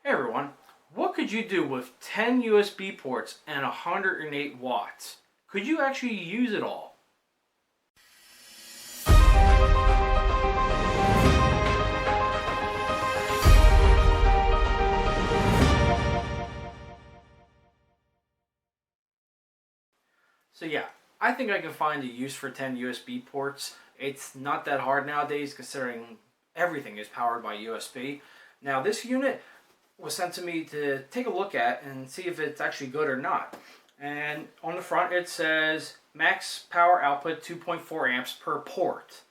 Hey everyone, what could you do with 10 USB ports and 108 watts? Could you actually use it all? So yeah, I think I can find a use for 10 USB ports. It's not that hard nowadays considering everything is powered by USB. Now this unit was sent to me to take a look at and see if it's actually good or not. And on the front it says max power output 2.4 amps per port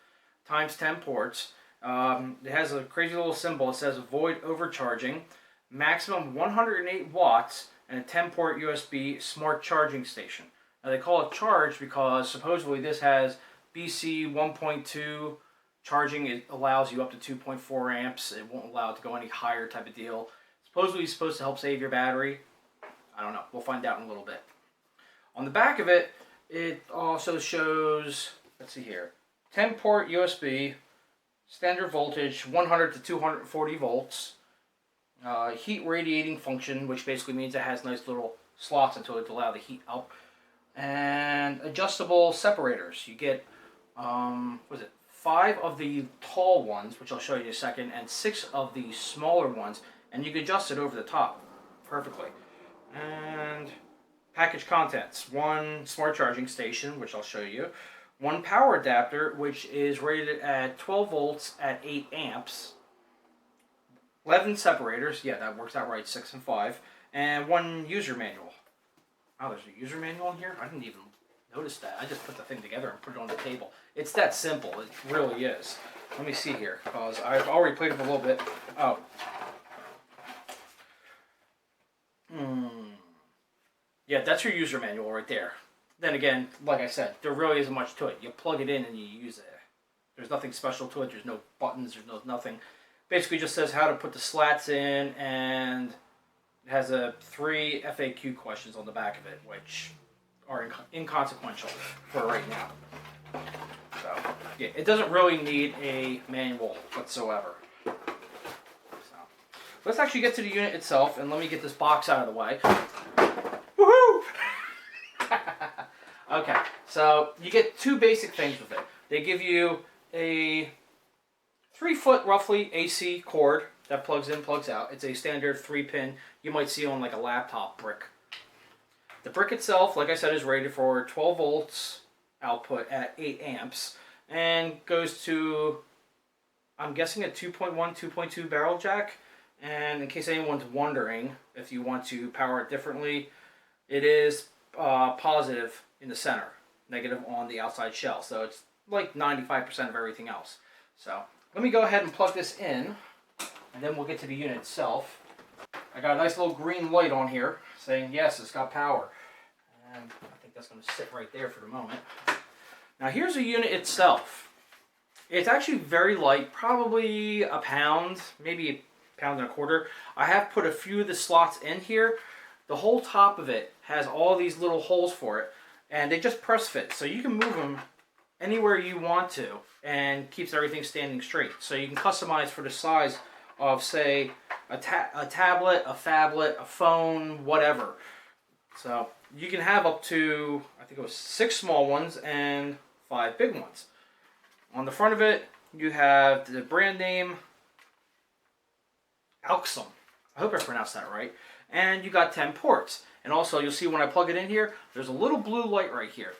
times 10 ports. It has a crazy little symbol. It says avoid overcharging, maximum 108 watts, and a 10 port USB smart charging station. Now they call it charge because supposedly this has BC 1.2 charging. It allows you up to 2.4 amps. It won't allow it to go any higher type of deal. Supposedly it's supposed to help save your battery. I don't know. We'll find out in a little bit. On the back of it, it also shows, let's see here, 10 port USB, standard voltage, 100 to 240 volts, heat radiating function, which basically means it has nice little slots into it to allow the heat up, and adjustable separators. You get, what is it, 5 of the tall ones, which I'll show you in a second, and 6 of the smaller ones. And you can adjust it over the top perfectly. And package contents: 1 smart charging station, which I'll show you, 1 power adapter, which is rated at 12 volts at 8 amps, 11 separators, yeah, that works out right, 6 and 5, and 1 user manual. Oh, there's a user manual in here? I didn't even notice that. I just put the thing together and put it on the table. It's that simple. It really is. Let me see here, because I've already played with it a little bit. Oh. Yeah, that's your user manual right there. Then again, like I said, there really isn't much to it. You plug it in and you use it. There's nothing special to it. There's no buttons. There's nothing. Basically just says how to put the slats in, and it has 3 FAQ questions on the back of it, which are inconsequential for right now. So, yeah, it doesn't really need a manual whatsoever. Let's actually get to the unit itself, and let me get this box out of the way. Woohoo! Okay, so you get 2 basic things with it. They give you a 3-foot, roughly, AC cord that plugs in, plugs out. It's a standard 3-pin. You might see on like a laptop brick. The brick itself, like I said, is rated for 12 volts output at 8 amps, and goes to, I'm guessing, a 2.1, 2.2 barrel jack. And in case anyone's wondering if you want to power it differently, it is positive in the center, negative on the outside shell. So it's like 95% of everything else. So let me go ahead and plug this in, and then we'll get to the unit itself. I got a nice little green light on here saying yes, it's got power. And I think that's going to sit right there for the moment. Now here's the unit itself. It's actually very light, probably a pound, maybe a pound and a quarter. I have put a few of the slots in here. The whole top of it has all these little holes for it, and they just press fit, so you can move them anywhere you want to and keeps everything standing straight. So you can customize for the size of, say, a tablet, a phablet, a phone, whatever. So you can have up to, I think it was 6 small ones and 5 big ones. On the front of it, you have the brand name Alxum. I hope I pronounced that right. And you got 10 ports. And also, you'll see when I plug it in here, there's a little blue light right here.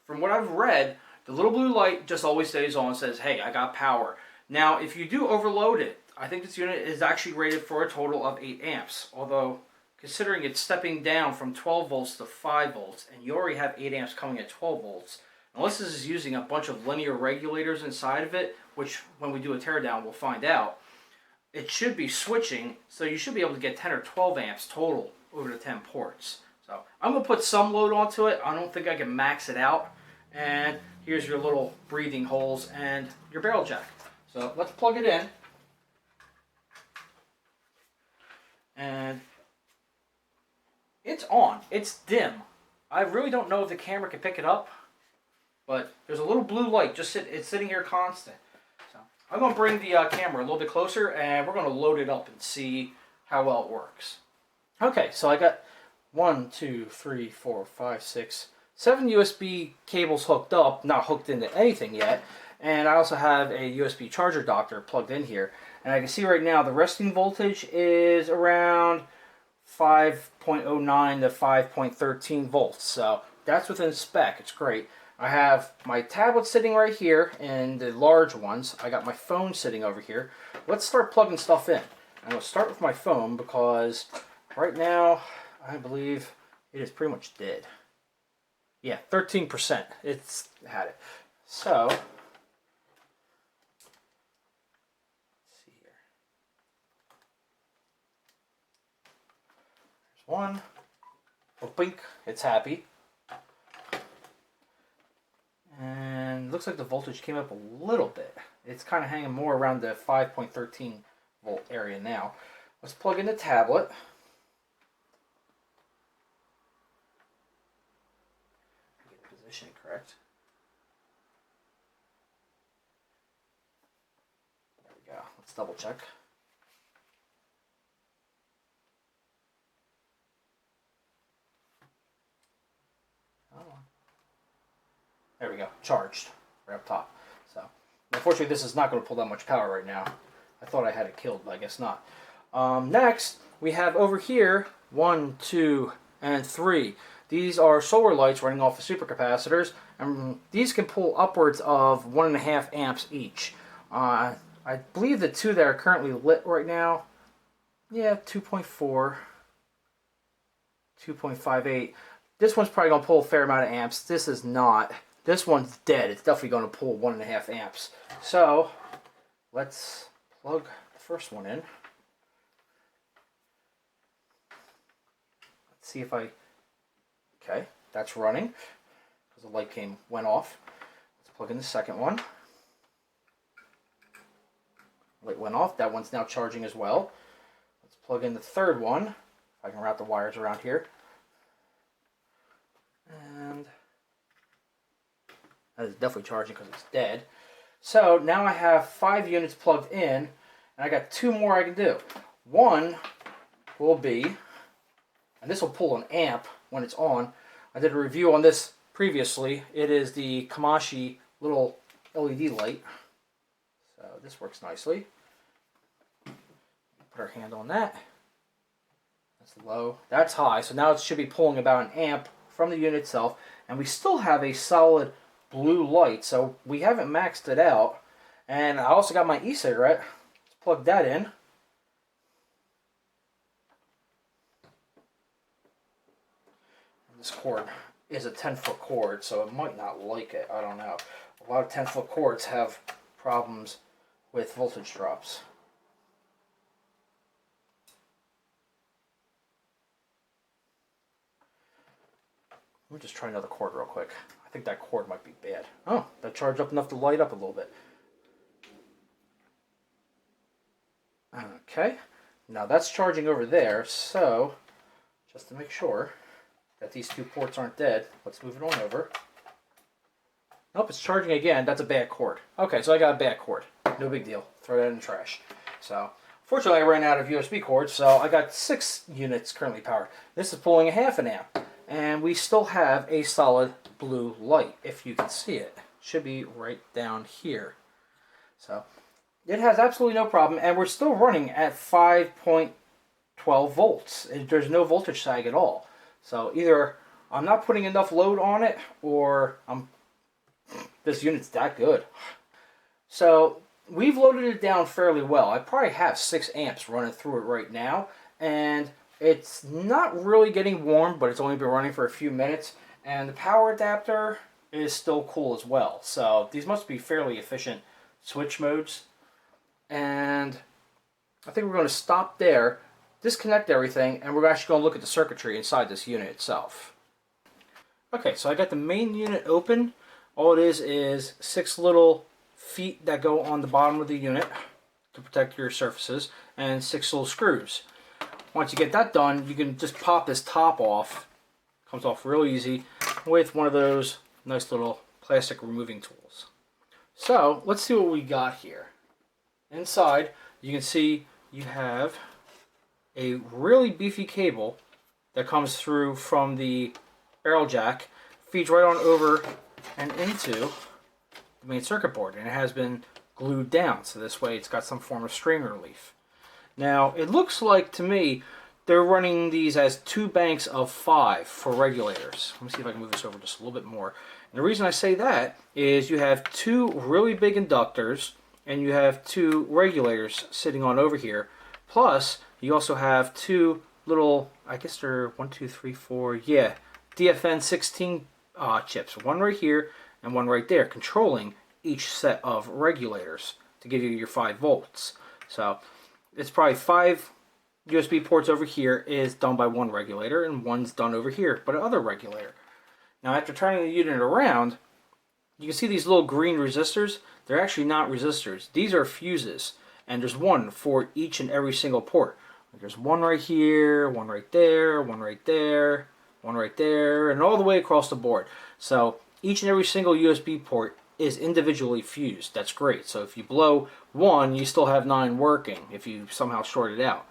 From what I've read, the little blue light just always stays on and says, hey, I got power. Now, if you do overload it, I think this unit is actually rated for a total of 8 amps. Although, considering it's stepping down from 12 volts to 5 volts, and you already have 8 amps coming at 12 volts, unless this is using a bunch of linear regulators inside of it, which when we do a teardown we'll find out, it should be switching, so you should be able to get 10 or 12 amps total over the 10 ports. So I'm going to put some load onto it. I don't think I can max it out. And here's your little breathing holes and your barrel jack. So let's plug it in. And it's on. It's dim. I really don't know if the camera can pick it up, but there's a little blue light. It's sitting here constant. So I'm going to bring the camera a little bit closer, and we're going to load it up and see how well it works. Okay, so I got 1, 2, 3, 4, 5, 6, 7 USB cables hooked up, not hooked into anything yet. And I also have a USB charger adapter plugged in here. And I can see right now the resting voltage is around 5.09 to 5.13 volts. So that's within spec. It's great. I have my tablet sitting right here and the large ones. I got my phone sitting over here. Let's start plugging stuff in. I'm going to start with my phone because right now I believe it is pretty much dead. Yeah, 13%. It's had it. So, let's see here. There's one. Oh, blink. It's happy. And looks like the voltage came up a little bit. It's kind of hanging more around the 5.13 volt area now. Let's plug in the tablet. Get the position correct. There we go. Let's double check. There we go, charged, right up top. So, unfortunately this is not going to pull that much power right now. I thought I had it killed, but I guess not. Next, we have over here, 1, 2, and 3. These are solar lights running off of supercapacitors, and these can pull upwards of 1.5 amps each. I believe the two that are currently lit right now, yeah, 2.4, 2.58. This one's probably going to pull a fair amount of amps. This is not. This one's dead. It's definitely going to pull 1.5 amps. So, let's plug the first one in. Let's see if I... Okay, that's running because the light went off. Let's plug in the second one. Light went off. That one's now charging as well. Let's plug in the third one. If I can route the wires around here. And that is definitely charging because it's dead. So now I have 5 units plugged in, and I got 2 more I can do. One will be, and this will pull an amp when it's on. I did a review on this previously. It is the Kamashi little LED light. So this works nicely. Put our hand on that. That's low. That's high. So now it should be pulling about an amp from the unit itself, and we still have a solid blue light, so we haven't maxed it out. And I also got my e-cigarette. Let's plug that in. And this cord is a 10-foot cord, so it might not like it. I don't know. A lot of 10-foot cords have problems with voltage drops. Let me just try another cord real quick. I think that cord might be bad. Oh, that charged up enough to light up a little bit. Okay, now that's charging over there, so just to make sure that these 2 ports aren't dead, let's move it on over. Nope, it's charging again. That's a bad cord. Okay, so I got a bad cord. No big deal. Throw that in the trash. So, fortunately I ran out of USB cords, so I got 6 units currently powered. This is pulling a 0.5 amp. And we still have a solid blue light, if you can see it. Should be right down here. So, it has absolutely no problem, and we're still running at 5.12 volts. There's no voltage sag at all. So, either I'm not putting enough load on it, or this unit's that good. So, we've loaded it down fairly well. I probably have 6 amps running through it right now, and it's not really getting warm, but it's only been running for a few minutes, and the power adapter is still cool as well. So these must be fairly efficient switch modes. And I think we're going to stop there, disconnect everything, and we're actually going to look at the circuitry inside this unit itself. Okay, so I got the main unit open. All it is 6 little feet that go on the bottom of the unit to protect your surfaces, and 6 little screws. Once you get that done, you can just pop this top off. Comes off real easy with one of those nice little plastic removing tools. So let's see what we got here. Inside, you can see you have a really beefy cable that comes through from the barrel jack, feeds right on over and into the main circuit board, and it has been glued down, so this way it's got some form of strain relief. Now, it looks like to me they're running these as 2 banks of 5 for regulators. Let me see if I can move this over just a little bit more. And the reason I say that is you have 2 really big inductors and you have 2 regulators sitting on over here. Plus, you also have 2 little, I guess they're 1, 2, 3, 4, yeah, DFN 16 chips. One right here and one right there, controlling each set of regulators to give you your 5 volts. So it's probably 5 USB ports over here is done by one regulator, and one's done over here by another regulator. Now, after turning the unit around, you can see these little green resistors. They're actually not resistors. These are fuses, and there's one for each and every single port. There's one right here, one right there, one right there, one right there, and all the way across the board. So each and every single USB port is individually fused. That's great. So if you blow one, you still have 9 working if you somehow short it out.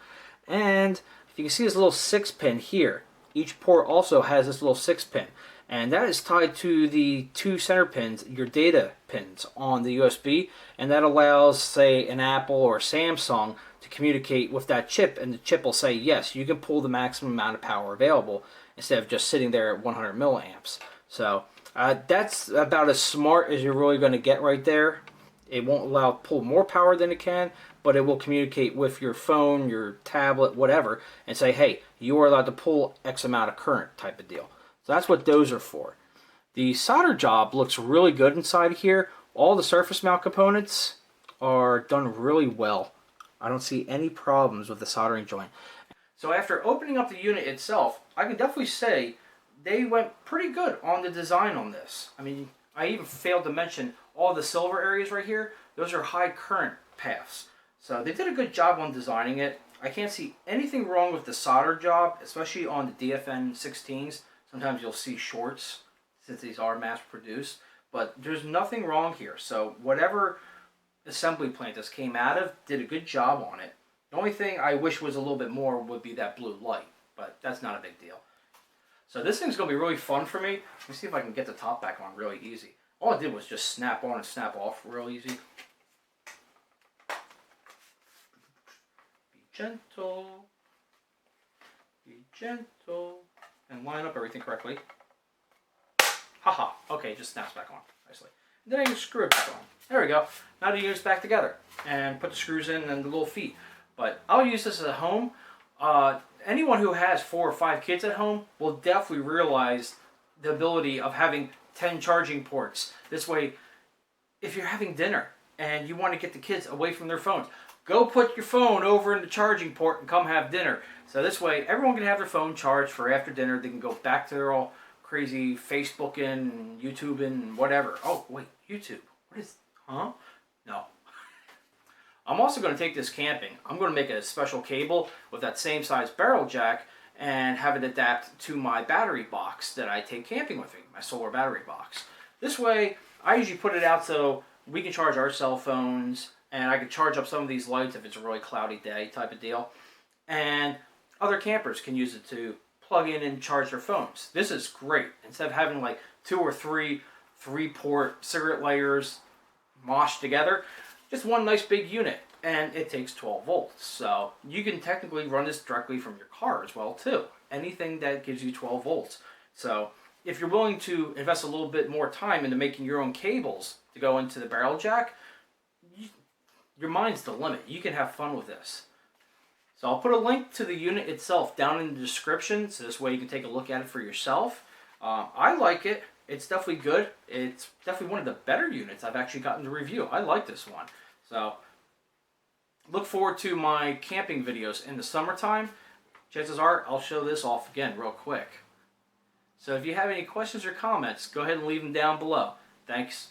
And you can see this little 6-pin here. Each port also has this little 6-pin, and that is tied to the 2 center pins, your data pins on the USB, and that allows, say, an Apple or Samsung to communicate with that chip, and the chip will say, yes, you can pull the maximum amount of power available instead of just sitting there at 100 milliamps. So that's about as smart as you're really going to get right there. It won't allow pull more power than it can, but it will communicate with your phone, your tablet, whatever, and say, hey, you are allowed to pull X amount of current type of deal. So that's what those are for. The solder job looks really good inside here. All the surface mount components are done really well. I don't see any problems with the soldering joint. So after opening up the unit itself, I can definitely say they went pretty good on the design on this. I mean, I even failed to mention all the silver areas right here. Those are high current paths. So they did a good job on designing it. I can't see anything wrong with the solder job, especially on the DFN 16s. Sometimes you'll see shorts since these are mass produced, but there's nothing wrong here. So whatever assembly plant this came out of did a good job on it. The only thing I wish was a little bit more would be that blue light, but that's not a big deal. So this thing's going to be really fun for me. Let me see if I can get the top back on really easy. All I did was just snap on and snap off real easy. Gentle, be gentle, and line up everything correctly. Haha, okay, just snaps back on nicely. And then I can screw it back on. There we go. Now the unit's back together, and put the screws in and the little feet. But I'll use this at home. Anyone who has 4 or 5 kids at home will definitely realize the ability of having 10 charging ports. This way, if you're having dinner and you want to get the kids away from their phones, go put your phone over in the charging port and come have dinner. So this way, everyone can have their phone charged for after dinner. They can go back to their all crazy Facebooking and YouTubing and whatever. Oh, wait, YouTube. What is, huh? No. I'm also going to take this camping. I'm going to make a special cable with that same size barrel jack and have it adapt to my battery box that I take camping with me, my solar battery box. This way, I usually put it out so we can charge our cell phones, and I can charge up some of these lights if it's a really cloudy day type of deal. And other campers can use it to plug in and charge their phones. This is great. Instead of having like 2 or 3 3-port cigarette lighters moshed together, just one nice big unit, and it takes 12 volts. So you can technically run this directly from your car as well too. Anything that gives you 12 volts. So if you're willing to invest a little bit more time into making your own cables to go into the barrel jack, your mind's the limit. You can have fun with this. So I'll put a link to the unit itself down in the description, so this way you can take a look at it for yourself. I like it. It's definitely good. It's definitely one of the better units I've actually gotten to review. I like this one. So look forward to my camping videos in the summertime. Chances are I'll show this off again real quick. So if you have any questions or comments, go ahead and leave them down below. Thanks.